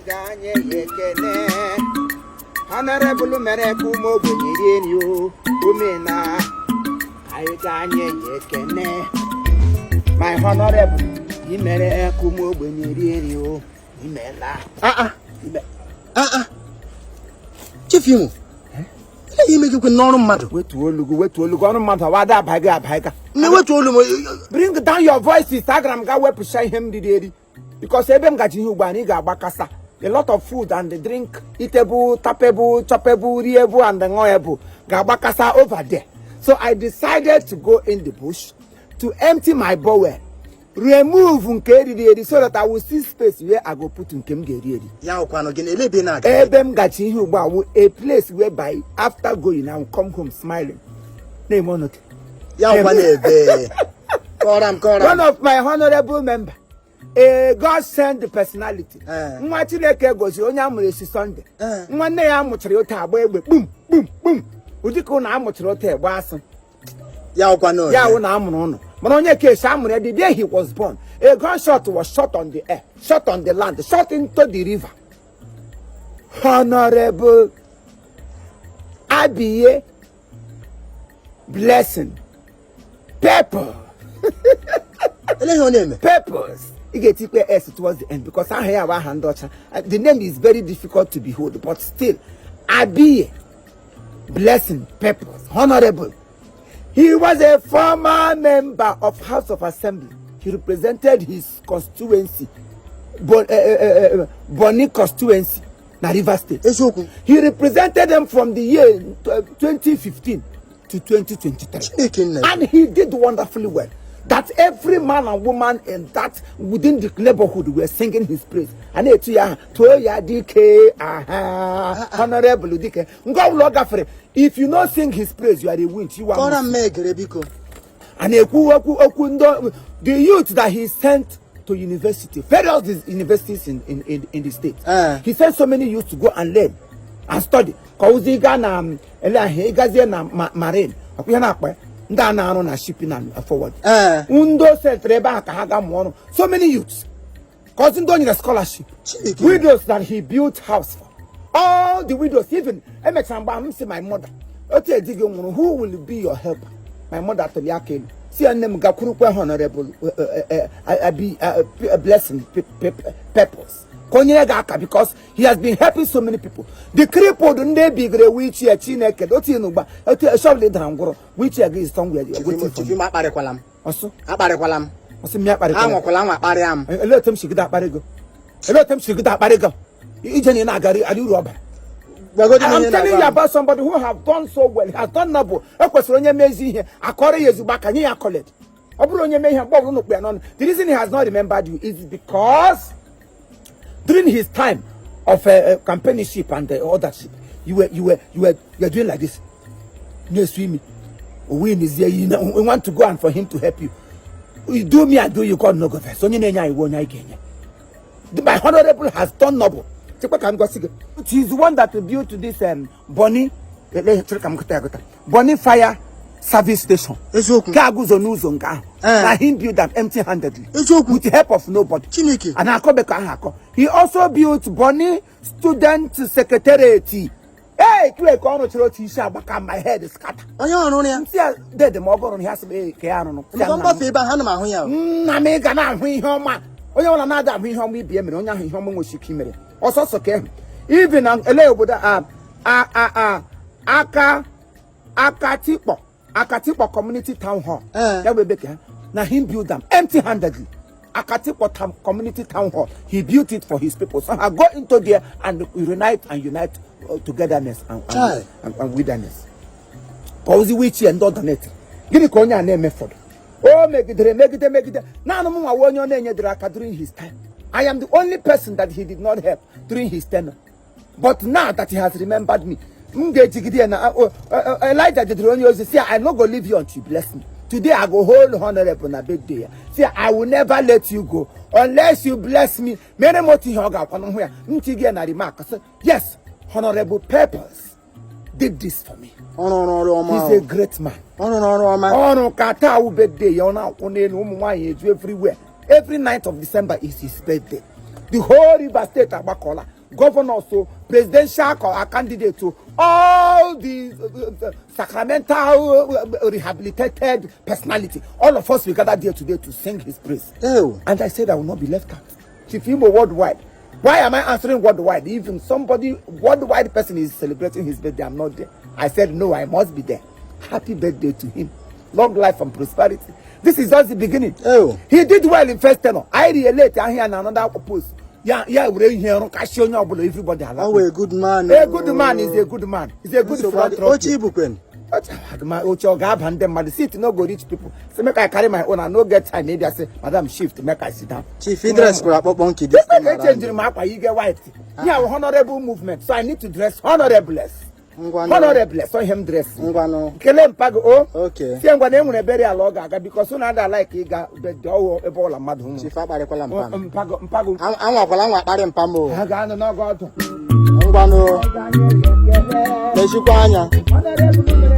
ganye yekene honorable mereku mo gbenyere ni o omena ai ganye yekene my honorable yi mereku mo gbenyere ni o imela Chief Imo you make you no matter wetu olugo onu mmadụ wada abaiga me wetu olumo bring down your voice Instagram ga wepụ shy him did because ebe m gaji ihe ugba ni ga agbakasa a lot of food and the drink eatable, tappable, choppable, reable and ngoyable ga agbakasa over there. So I decided to go in the bush to empty my bowel, remove nke so that I will see space where I go put nkem geri. Ya okwano gene elebe na aga. Ebe m gaji ihe ugba a place whereby after going I will come home smiling. Name on it. Ya okwano ebe. Koram. One of my honorable members. A God send the personality. Nwa Chineke gozi onye amụrụ esi Sunday. Nwanne ya amụchara ote agba egbe boom. Udika na amụchara ote egbe asị. Ya okwano. Ya wụ na amụrụ ụnụ. Mana onye kesi amụrụ the day he was born. A gunshot was shot on the air, shot on the land, shot into the river. Honorable Abiye Blessing Pepper. Peppers. You get it S towards the end because I have a hand. The name is very difficult to behold, but still, Abiye Blessing Peppers, honorable. He was a former member of House of Assembly. He represented his constituency, Bonny constituency, na River State. He represented them from the year 2015 to 2023, and he did wonderfully well. That every man and woman in that within the neighborhood were singing his praise. And it's Toya DK, honorable DK. If you not sing his praise, you are a winch. You are and the youth that he sent to university, various universities in the state. He sent so many youth to go and learn and study. Marine. Na shipping and forward. Undo said so many youths. Causing doing a scholarship. Widows that he built house for. All the widows, even say my mother. Who will be your helper? My mother to Yakin. See her name Gakuru honorable Blessing Peppers. Because he has been helping so many people. The crippled they big wheelchair chineke don't you know but shortly drangoro wheelchair is somewhere waiting for you. Also let him shake that barigo. Let him shake that barigo. I'm telling you about somebody who have done so well. He has done noble. The reason he has not remembered you is because during his time of campaignship and othership, you were doing like this. You swim. Win is here. We want to go and for him to help you. You do me, I do you. God no go first. So my honorable has done noble. He's the one that built this Bonny fire service station. Now he built them empty-handedly with the help of nobody. He also built Bonny student secretariat. Hey, my head is scattered. Even Akatipo community town hall. Now he built them empty-handedly. Akatipo community town hall. He built it for his people. So I go into there and we unite togetherness and wilderness. Cause which and don't donate. Give me konya name method. Oh, make it. Now no more one your name during his time. I am the only person that he did not help during his tenure. But now that he has remembered me, Elijah did say, I not go leave you until you bless me. Today I go hold honorable on a big day. See, I will never let you go unless you bless me. Many more things yes, honorable Peppers did this for me. He's a great man. Everywhere. Every night of December is his birthday. the whole River State Abakola, governors, so presidential candidate to all the sacramental rehabilitated personality. All of us we gathered here today to sing his praise. Oh. And I said I will not be left out. Chief Imo worldwide. Why am I answering worldwide? Even somebody worldwide person is celebrating his birthday, I'm not there. I said no, I must be there. Happy birthday to him. Long life and prosperity. This is just the beginning. Oh. He did well in first tenor. I relate and here another post. Everybody. Oh, a good man. A good man is a good man. He's a good friend. My seat no go reach people. So make I carry my own and no get time. Maybe I say, Madam Shift, make I sit down. Chief, he dress for a monkey. This change in my you get white. Yeah, honorable movement. So I need to dress honorable. Honorable. So him dress. Kelem Pago. Okay. See, I'm going to bury a log because soon I like he got the door a ball of mad. Chief, I call him Pago. I'm a Pamo. I got no go to. Honorable.